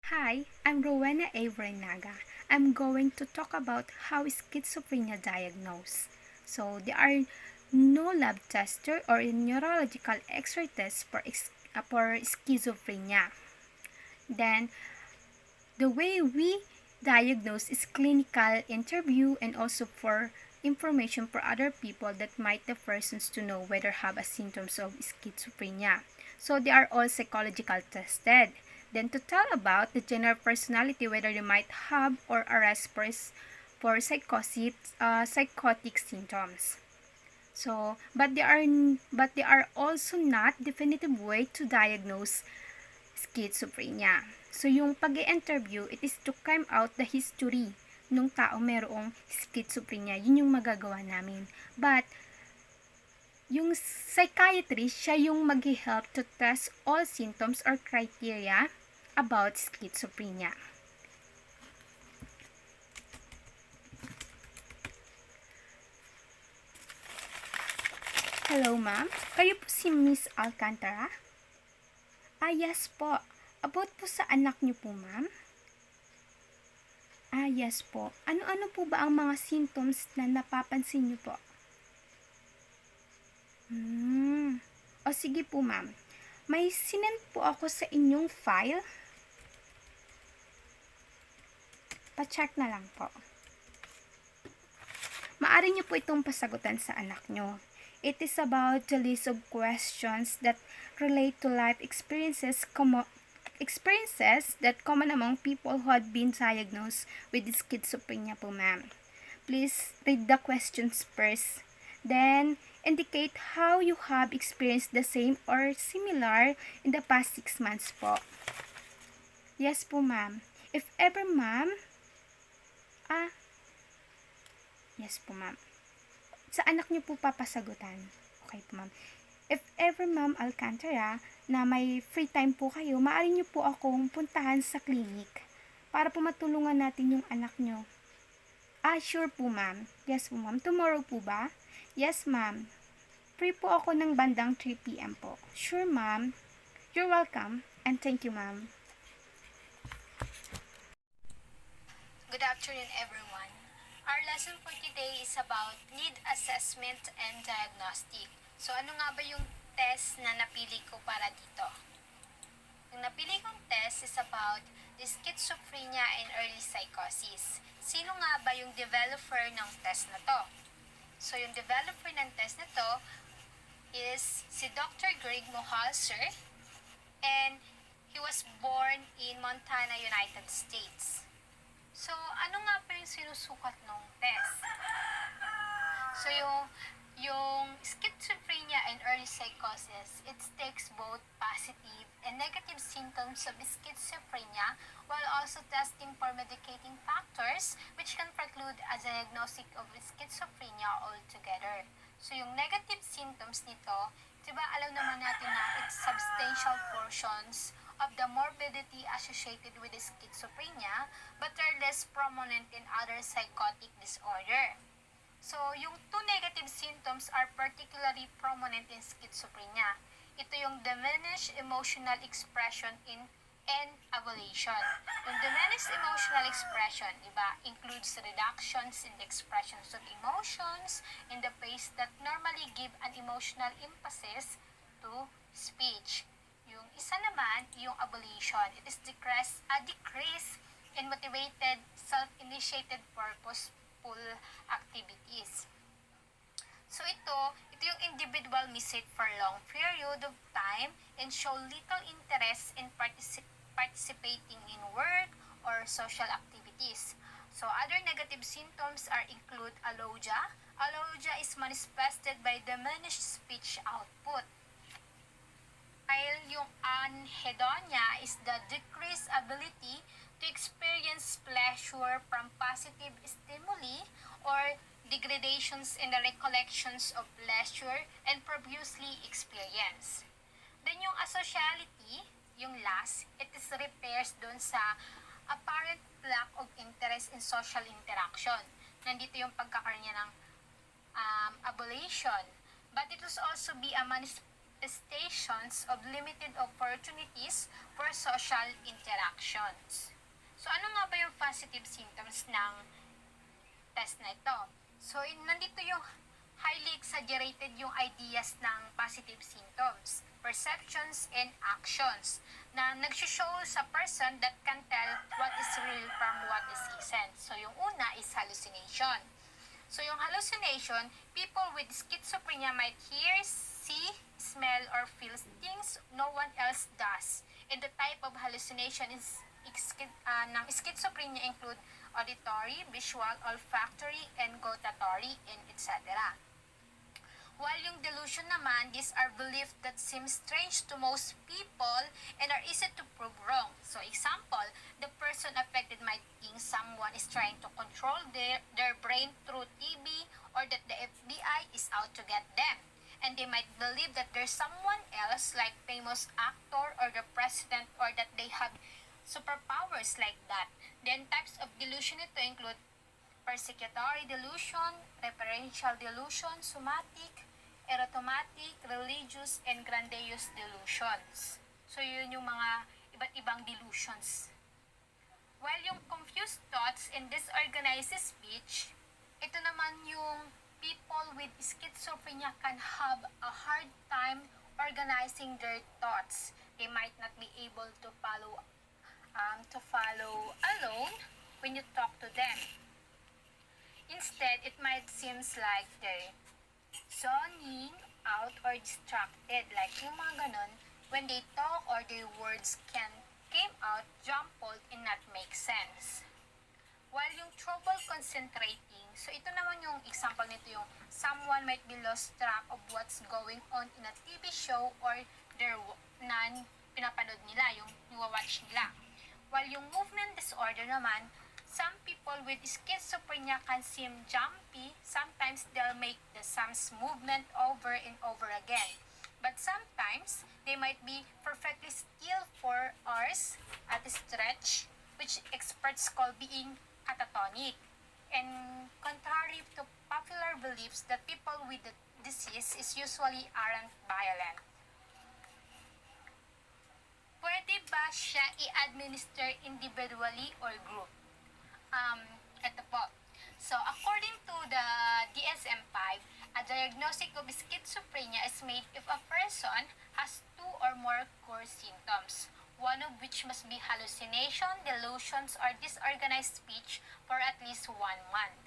Hi, I'm Borinaga. I'm going to talk about how schizophrenia diagnosed. So, there are no lab tester or neurological X-ray tests for schizophrenia. Then, the way we diagnose is clinical interview and also for information for other people that might the persons to know whether have a symptoms of schizophrenia. So they are all psychological tested. Then to tell about the general personality whether they might have or arrest for psychosis, psychotic symptoms. So, but they are also not definitive way to diagnose schizophrenia. So, yung pag-i-interview, it is to climb out the history nung tao merong schizophrenia. Yun yung magagawa namin. But, yung psychiatrist, siya yung mag-help to test all symptoms or criteria about schizophrenia. Hello, ma'am. Kayo po si Miss Alcantara? Yes po. About po sa anak niyo po, ma'am? Yes po. Ano-ano po ba ang mga symptoms na napapansin niyo po? O sige po, ma'am. May sinend po ako sa inyong file. Pa-check na lang po. Maaari niyo po itong pasagutan sa anak niyo. It is about the list of questions that relate to life experiences that common among people who had been diagnosed with schizophrenia po, ma'am. Please read the questions first. Then, indicate how you have experienced the same or similar in the past 6 months po. Yes po, ma'am. If ever, ma'am, yes po, ma'am. Sa anak niyo po papasagutan. Okay po, ma'am. If ever, ma'am Alcantara, na may free time po kayo, maaari niyo po akong puntahan sa clinic para po matulungan natin yung anak niyo. Sure po, ma'am. Yes po, ma'am. Tomorrow po ba? Yes, ma'am. Free po ako ng bandang 3 p.m. po. Sure, ma'am. You're welcome, and thank you, ma'am. Good afternoon, everyone. Our lesson for today is about need assessment and diagnostic. So, ano nga ba yung test na napili ko para dito? Yung napili kong test is about the schizophrenia and early psychosis. Sino nga ba yung developer ng test na to? So, yung developer ng test na to is si Dr. Greg Mohalser, and he was born in Montana, United States. So, ano nga pa yung sinusukat ng test? So, yung schizophrenia and early psychosis, it takes both positive and negative symptoms of schizophrenia while also testing for medicating factors which can preclude a diagnosis of schizophrenia altogether. So, yung negative symptoms nito, diba alam naman natin na it's substantial portions of the morbidity associated with schizophrenia, but are less prominent in other psychotic disorder. So, yung two negative symptoms are particularly prominent in schizophrenia. Ito yung diminished emotional expression and avolition. Yung diminished emotional expression, diba, includes reductions in the expressions of emotions in the face that normally give an emotional emphasis to speech. Yung isa naman, yung abolition. It is a decrease in motivated, self-initiated, purposeful activities. So ito yung individual may sit for long period of time and show little interest in participating in work or social activities. So other negative symptoms include alogia. Alogia is manifested by diminished speech output. While yung anhedonia is the decreased ability to experience pleasure from positive stimuli or degradations in the recollections of pleasure and previously experienced. Then yung asociality, yung last, it is repairs dun sa apparent lack of interest in social interaction. Nandito yung pagkakaroon niya ng abolition. But it will also be a manifestations of limited opportunities for social interactions. positive symptoms ng test na ito. So, nandito yung highly exaggerated yung ideas ng positive symptoms, perceptions, and actions na nag-show sa person that can tell what is real from what is isn't. So, yung una is hallucination. So, yung hallucination, people with schizophrenia might hear, see, smell, or feel things no one else does. And the type of hallucination ng schizophrenia include auditory, visual, olfactory, and gustatory, and etc. While yung delusion naman, these are beliefs that seem strange to most people and are easy to prove wrong. So example, the person affected might think someone is trying to control their brain through TV or that the FBI is out to get them. And they might believe that there's someone else like famous actor or the president or that they have superpowers like that. Then types of delusion ito include persecutory delusion, referential delusion, somatic, erotomatic, religious, and grandiose delusions. So, yun yung mga iba't ibang delusions. While yung confused thoughts and disorganized speech, ito naman yung people with schizophrenia can have a hard time organizing their thoughts. They might not be able to follow alone when you talk to them. Instead, it might seem like they're zoning out or distracted, like yung mga ganun, when they talk or their words came out jumbled and not make sense. While yung trouble concentrating, so ito naman yung example nito, yung someone might be lost track of what's going on in a TV show or their pinapanood nila, yung watch nila. While yung movement disorder naman, some people with schizophrenia can seem jumpy. Sometimes they'll make the same movement over and over again. But sometimes, they might be perfectly still for hours at a stretch, which experts call being catatonic. And contrary to popular beliefs that people with the disease is usually aren't violent. Pwede ba siya i-administer individually or group? Ito po. So, according to the DSM-5, a diagnosis of schizophrenia is made if a person has two or more core symptoms, one of which must be hallucination, delusions, or disorganized speech for at least 1 month.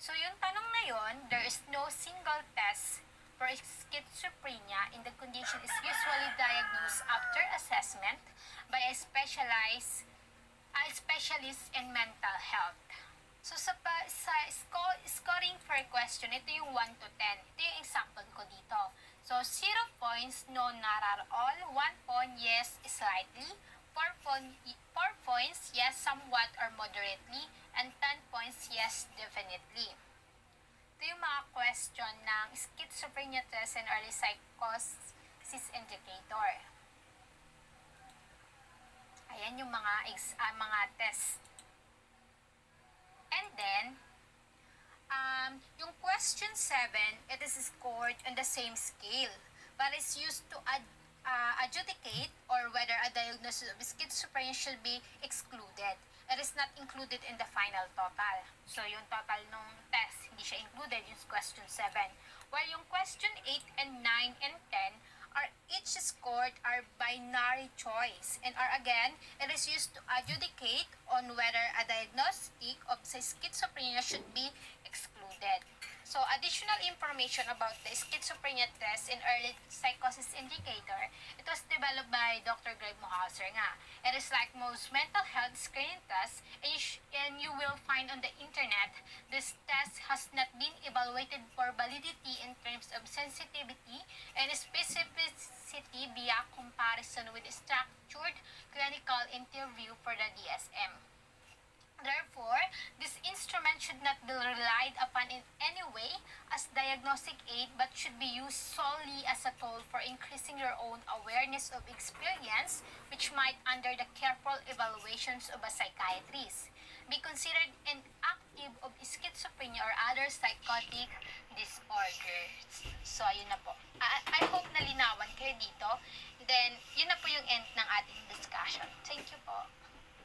So, yung tanong na yon, there is no single test for schizophrenia, and the condition is usually diagnosed after assessment by a specialist in mental health. So, sa scoring per question, ito yung 1 to 10. Ito yung example ko dito. So, 0 points, no, not at all. 1 point, yes, slightly. 4 points, yes, somewhat or moderately. And 10 points, yes, definitely. Ito yung mga question ng schizophrenia test and early psychosis indicator. Ayan yung mga test. And then, yung question 7, it is scored on the same scale, but it's used to adjudicate or whether a diagnosis of schizophrenia should be excluded. It is not included in the final total. So, yung total ng test, hindi siya included, yung question 7. While yung question 8 and 9 and 10 are each scored are binary choice and are again, it is used to adjudicate on whether a diagnostic of schizophrenia should be excluded. So, additional information about the schizophrenia test and early psychosis indicator, it was developed by Dr. Greg Mohauser nga. It is like most mental health screening tests, and you will find on the internet, this test has not been evaluated for validity in terms of sensitivity and specificity via comparison with structured clinical interview for the DSM. Therefore, this instrument should not be relied upon in any way as diagnostic aid but should be used solely as a tool for increasing your own awareness of experience, which might, under the careful evaluations of a psychiatrist, be considered inactive of schizophrenia or other psychotic disorders. So, ayun na po. I hope nalinawan kayo dito. Then, yun na po yung end ng ating discussion. Thank you po.